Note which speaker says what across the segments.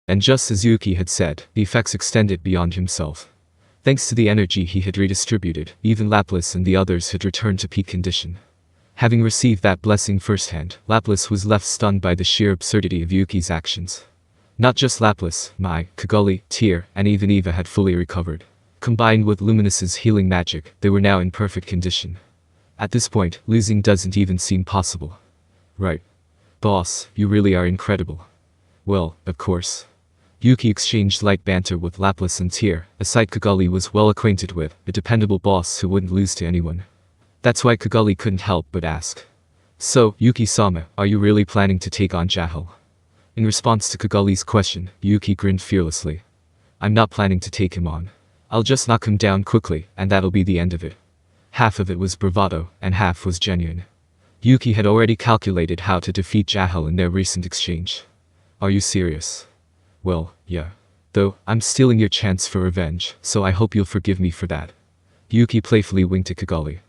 Speaker 1: And just as Yuki had said, the effects extended beyond himself. Thanks to the energy he had redistributed, even Lapis and the others had returned to peak condition. Having received that blessing firsthand, Lapis was left stunned by the sheer absurdity of Yuki's actions. Not just Lapis, Mai, Kaguli, Tyr, and even Eva had fully recovered. Combined with Luminous's healing magic, they were now in perfect condition. At this point, losing doesn't even seem possible. Right. Boss, you really are incredible. Well, of course. Yuki exchanged light banter with Lapis and Tyr, a sight Kaguli was well acquainted with, a dependable boss who wouldn't lose to anyone. That's why Kaguli couldn't help but ask. So, Yuki-sama, are you really planning to take on Jahil? In response to Kaguli's question, Yuki grinned fearlessly. I'm not planning to take him on. I'll just knock him down quickly, and that'll be the end of it. Half of it was bravado, and half was genuine. Yuki had already calculated how to defeat Jahil in their recent exchange. Are you serious? Well, yeah. Though, I'm stealing your chance for revenge, so I hope you'll forgive me for that. Yuki playfully winked at Kaguli.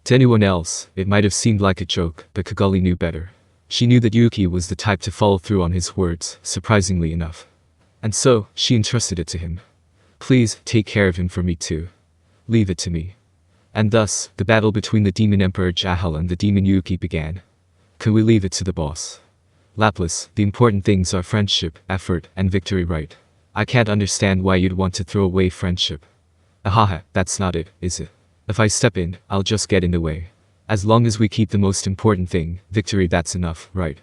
Speaker 1: To anyone else, it might have seemed like a joke, but Kaguli knew better. She knew that Yuki was the type to follow through on his words, surprisingly enough. And so, she entrusted it to him. Please, take care of him for me too. Leave it to me. And thus, the battle between the Demon Emperor Jahil and the Demon Yuki began. Can we leave it to the boss? Lapis, the important things are friendship, effort, and victory, right? I can't understand why you'd want to throw away friendship. Ahaha, that's not it, is it? If I step in, I'll just get in the way. As long as we keep the most important thing, victory, that's enough, right?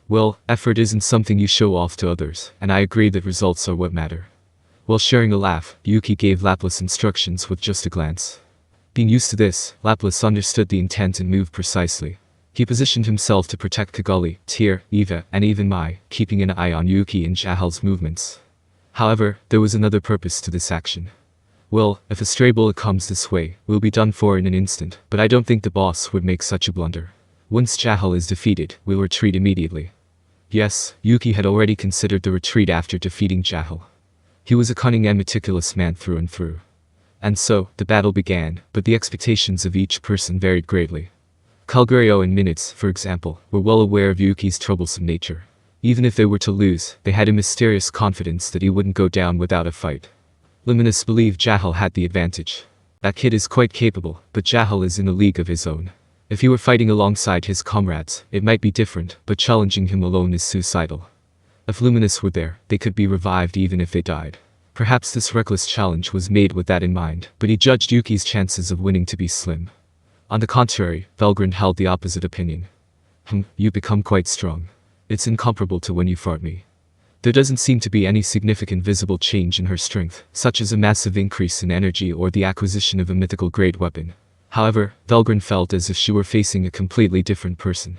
Speaker 1: Well, effort isn't something you show off to others, and I agree that results are what matter. While sharing a laugh, Yuki gave Lapis instructions with just a glance. Being used to this, Lapis understood the intent and moved precisely. He positioned himself to protect Kaguli, Tyr, Eva, and even Mai, keeping an eye on Yuki and Jahil's movements. However, there was another purpose to this action. Well, if a stray bullet comes this way, we'll be done for in an instant, but I don't think the boss would make such a blunder. Once Jahil is defeated, we'll retreat immediately. Yes, Yuki had already considered the retreat after defeating Jahil. He was a cunning and meticulous man through and through. And so, the battle began, but the expectations of each person varied greatly. Calgurio and Minutes, for example, were well aware of Yuki's troublesome nature. Even if they were to lose, they had a mysterious confidence that he wouldn't go down without a fight. Luminous believed Jahil had the advantage. That kid is quite capable, but Jahil is in a league of his own. If he were fighting alongside his comrades, it might be different, but challenging him alone is suicidal. If Luminous were there, they could be revived even if they died. Perhaps this reckless challenge was made with that in mind, but he judged Yuki's chances of winning to be slim. On the contrary, Valgrind held the opposite opinion. You become quite strong. It's incomparable to when you fought me. There doesn't seem to be any significant visible change in her strength, such as a massive increase in energy or the acquisition of a mythical grade weapon. However, Valgrind felt as if she were facing a completely different person.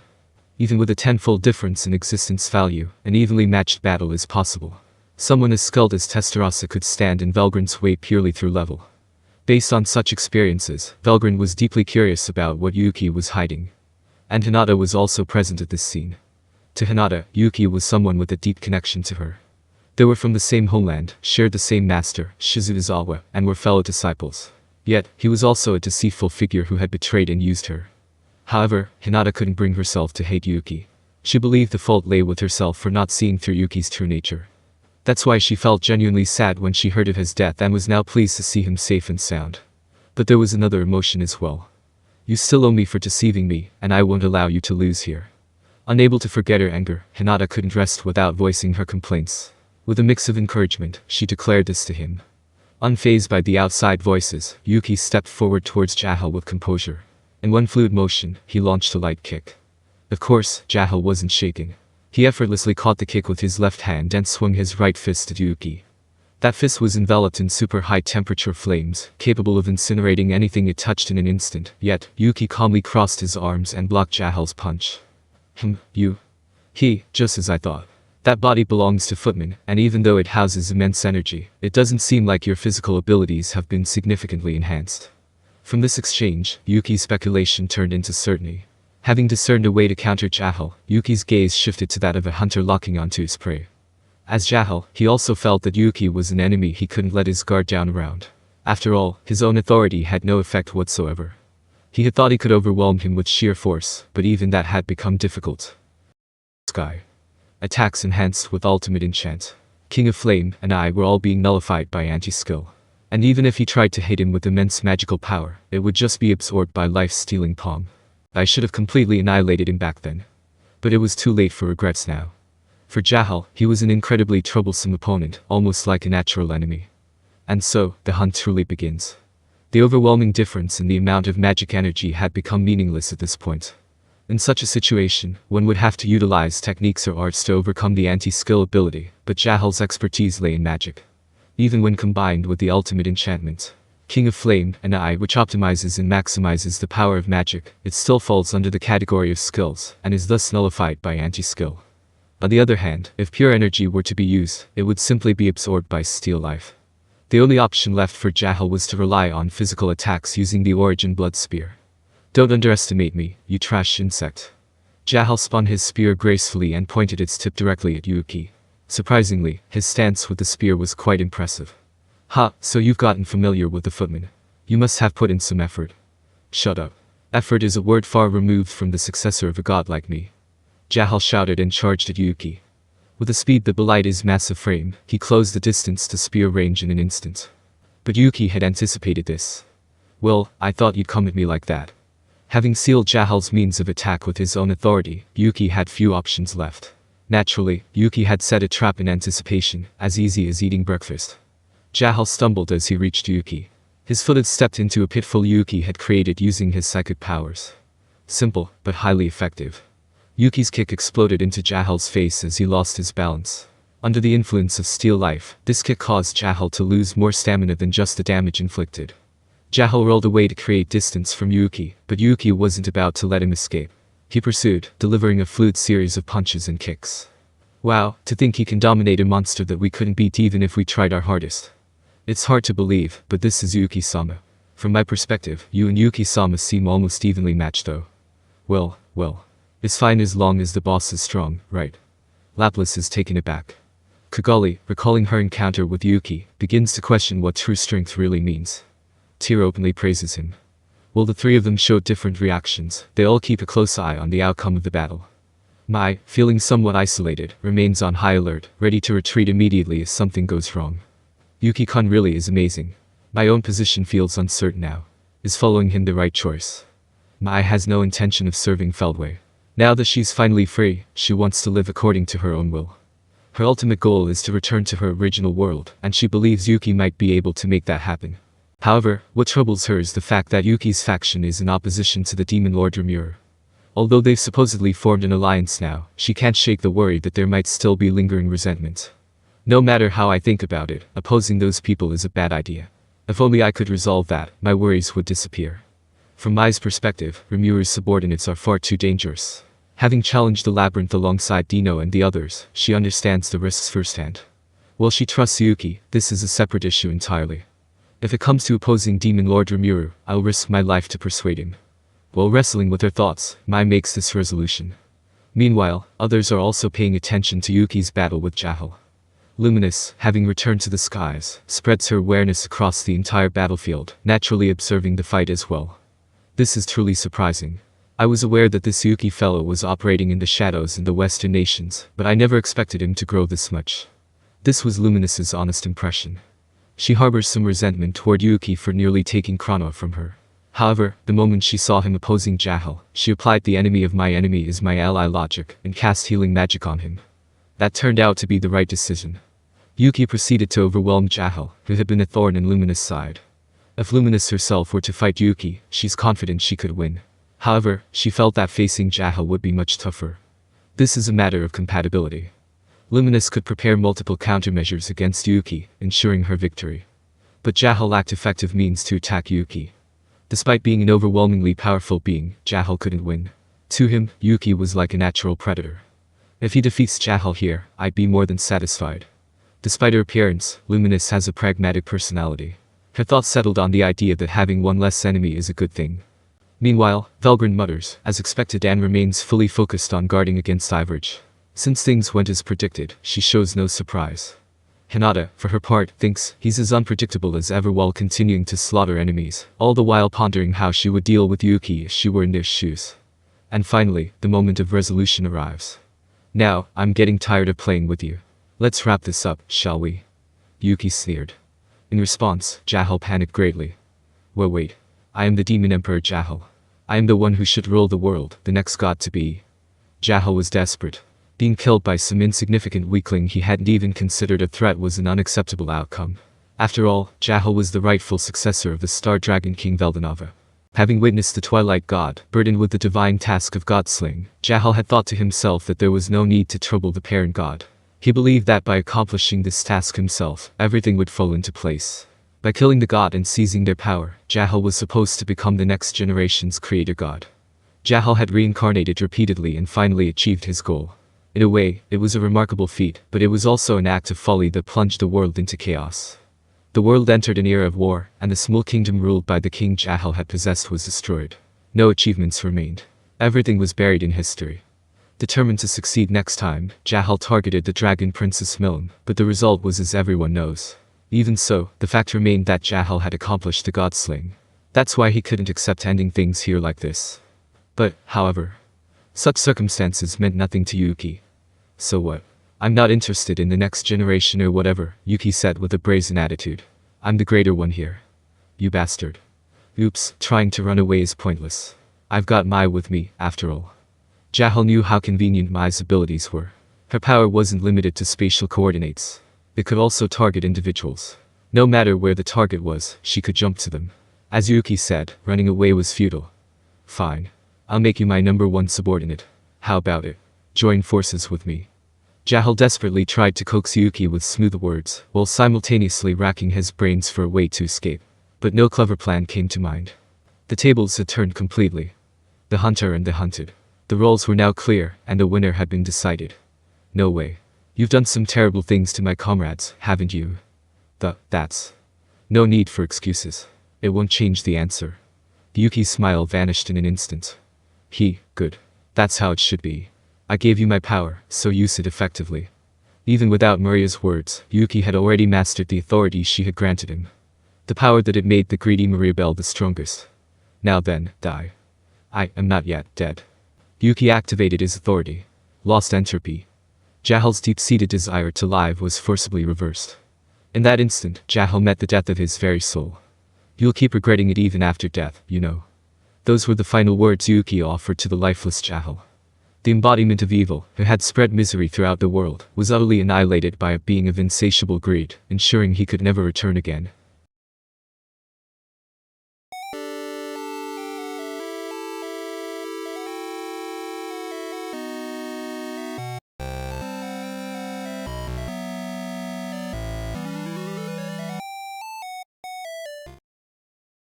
Speaker 1: Even with a tenfold difference in existence value, an evenly matched battle is possible. Someone as skilled as Tensura could stand in Valgrind's way purely through level. Based on such experiences, Valgrind was deeply curious about what Yuki was hiding. And Hinata was also present at this scene. To Hinata, Yuki was someone with a deep connection to her. They were from the same homeland, shared the same master, Shizuizawa, and were fellow disciples. Yet, he was also a deceitful figure who had betrayed and used her. However, Hinata couldn't bring herself to hate Yuki. She believed the fault lay with herself for not seeing through Yuki's true nature. That's why she felt genuinely sad when she heard of his death and was now pleased to see him safe and sound. But there was another emotion as well. You still owe me for deceiving me, and I won't allow you to lose here. Unable to forget her anger, Hinata couldn't rest without voicing her complaints. With a mix of encouragement, she declared this to him. Unfazed by the outside voices, Yuki stepped forward towards Jahil with composure. In one fluid motion, he launched a light kick. Of course, Jahil wasn't shaking. He effortlessly caught the kick with his left hand and swung his right fist at Yuki. That fist was enveloped in super high temperature flames, capable of incinerating anything it touched in an instant, yet, Yuki calmly crossed his arms and blocked Jahil's punch. Just as I thought. That body belongs to Footman, and even though it houses immense energy, it doesn't seem like your physical abilities have been significantly enhanced. From this exchange, Yuki's speculation turned into certainty. Having discerned a way to counter Jahil, Yuki's gaze shifted to that of a hunter locking onto his prey. As Jahil, he also felt that Yuki was an enemy he couldn't let his guard down around. After all, his own authority had no effect whatsoever. He had thought he could overwhelm him with sheer force, but even that had become difficult. Sky. Attacks enhanced with ultimate enchant. King of Flame, and I were all being nullified by anti-skill. And even if he tried to hit him with immense magical power, it would just be absorbed by life's stealing palm. I should have completely annihilated him back then. But it was too late for regrets now. For Jahil, he was an incredibly troublesome opponent, almost like a natural enemy. And so, the hunt truly begins. The overwhelming difference in the amount of magic energy had become meaningless at this point. In such a situation, one would have to utilize techniques or arts to overcome the anti-skill ability, but Jahil's expertise lay in magic. Even when combined with the ultimate enchantment, King of Flame, and I, which optimizes and maximizes the power of magic, it still falls under the category of skills, and is thus nullified by anti-skill. On the other hand, if pure energy were to be used, it would simply be absorbed by steel life. The only option left for Jahil was to rely on physical attacks using the Origin Blood Spear. Don't underestimate me, you trash insect. Jahil spun his spear gracefully and pointed its tip directly at Yuki. Surprisingly, his stance with the spear was quite impressive. Ha, so you've gotten familiar with the footman. You must have put in some effort. Shut up. Effort is a word far removed from the successor of a god like me. Jahil shouted and charged at Yuki. With a speed that belied his massive frame, he closed the distance to spear range in an instant. But Yuki had anticipated this. Well, I thought you'd come at me like that. Having sealed Jahil's means of attack with his own authority, Yuki had few options left. Naturally, Yuki had set a trap in anticipation, as easy as eating breakfast. Jahil stumbled as he reached Yuki. His foot had stepped into a pitfall Yuki had created using his psychic powers. Simple, but highly effective. Yuki's kick exploded into Jahil's face as he lost his balance. Under the influence of steel life, this kick caused Jahil to lose more stamina than just the damage inflicted. Jahil rolled away to create distance from Yuki, but Yuki wasn't about to let him escape. He pursued, delivering a fluid series of punches and kicks. Wow, to think he can dominate a monster that we couldn't beat even if we tried our hardest. It's hard to believe, but this is Yuki-sama. From my perspective, you and Yuki-sama seem almost evenly matched though. Well, it's fine as long as the boss is strong, right? Laplace is taken aback. Kigali, recalling her encounter with Yuki, begins to question what true strength really means. Tear openly praises him. While the three of them showed different reactions, they all keep a close eye on the outcome of the battle. Mai, feeling somewhat isolated, remains on high alert, ready to retreat immediately if something goes wrong. Yuki-kun really is amazing. My own position feels uncertain now. Is following him the right choice? Mai has no intention of serving Feldway. Now that she's finally free, she wants to live according to her own will. Her ultimate goal is to return to her original world, and she believes Yuki might be able to make that happen. However, what troubles her is the fact that Yuki's faction is in opposition to the Demon Lord Rimuru. Although they've supposedly formed an alliance now, she can't shake the worry that there might still be lingering resentment. No matter how I think about it, opposing those people is a bad idea. If only I could resolve that, my worries would disappear. From Mai's perspective, Rimuru's subordinates are far too dangerous. Having challenged the labyrinth alongside Dino and the others, she understands the risks firsthand. While she trusts Yuki, this is a separate issue entirely. If it comes to opposing Demon Lord Rimuru, I'll risk my life to persuade him. While wrestling with her thoughts, Mai makes this resolution. Meanwhile, others are also paying attention to Yuki's battle with Jahil. Luminous, having returned to the skies, spreads her awareness across the entire battlefield, naturally observing the fight as well. This is truly surprising. I was aware that this Yuki fellow was operating in the shadows in the Western nations, but I never expected him to grow this much. This was Luminous's honest impression. She harbors some resentment toward Yuki for nearly taking Chrono from her. However, the moment she saw him opposing Jahil, she applied the enemy of my enemy is my ally logic and cast healing magic on him. That turned out to be the right decision. Yuki proceeded to overwhelm Jahil, who had been a thorn in Luminous' side. If Luminous herself were to fight Yuki, she's confident she could win. However, she felt that facing Jahil would be much tougher. This is a matter of compatibility. Luminous could prepare multiple countermeasures against Yuki, ensuring her victory. But Jahil lacked effective means to attack Yuki. Despite being an overwhelmingly powerful being, Jahil couldn't win. To him, Yuki was like a natural predator. If he defeats Jahil here, I'd be more than satisfied. Despite her appearance, Luminous has a pragmatic personality. Her thoughts settled on the idea that having one less enemy is a good thing. Meanwhile, Velgrin mutters, as expected, and remains fully focused on guarding against Iverge. Since things went as predicted, she shows no surprise. Hinata, for her part, thinks he's as unpredictable as ever while continuing to slaughter enemies, all the while pondering how she would deal with Yuki if she were in their shoes. And finally, the moment of resolution arrives. Now, I'm getting tired of playing with you. Let's wrap this up, shall we? Yuki sneered. In response, Jahil panicked greatly. Wait. I am the demon emperor Jahil. I am the one who should rule the world, the next god to be. Jahil was desperate. Being killed by some insignificant weakling he hadn't even considered a threat was an unacceptable outcome. After all, Jahil was the rightful successor of the Star Dragon King Veldanava. Having witnessed the Twilight God, burdened with the divine task of god-slaying, Jahil had thought to himself that there was no need to trouble the parent god. He believed that by accomplishing this task himself, everything would fall into place. By killing the god and seizing their power, Jahil was supposed to become the next generation's creator god. Jahil had reincarnated repeatedly and finally achieved his goal. In a way, it was a remarkable feat, but it was also an act of folly that plunged the world into chaos. The world entered an era of war, and the small kingdom ruled by the king Jahil had possessed was destroyed. No achievements remained. Everything was buried in history. Determined to succeed next time, Jahil targeted the dragon princess Milne, but the result was as everyone knows. Even so, the fact remained that Jahil had accomplished the god-slaying. That's why he couldn't accept ending things here like this. But, however, such circumstances meant nothing to Yuki. So what? I'm not interested in the next generation or whatever, Yuki said with a brazen attitude. I'm the greater one here. You bastard. Oops, trying to run away is pointless. I've got Mai with me, after all. Jahil knew how convenient Mai's abilities were. Her power wasn't limited to spatial coordinates. It could also target individuals. No matter where the target was, she could jump to them. As Yuki said, running away was futile. Fine. I'll make you my #1 subordinate. How about it? Join forces with me. Jahil desperately tried to coax Yuki with smooth words, while simultaneously racking his brains for a way to escape. But no clever plan came to mind. The tables had turned completely. The hunter and the hunted. The roles were now clear, and the winner had been decided. No way. You've done some terrible things to my comrades, haven't you? That's. No need for excuses. It won't change the answer. Yuki's smile vanished in an instant. Good. That's how it should be. I gave you my power, so use it effectively. Even without Maria's words, Yuki had already mastered the authority she had granted him. The power that had made the greedy Mariabelle the strongest. Now then, die. I am not yet dead. Yuki activated his authority. Lost Entropy. Jahil's deep-seated desire to live was forcibly reversed. In that instant, Jahil met the death of his very soul. You'll keep regretting it even after death, you know. Those were the final words Yuki offered to the lifeless Jahil. The embodiment of evil, who had spread misery throughout the world, was utterly annihilated by a being of insatiable greed, ensuring he could never return again.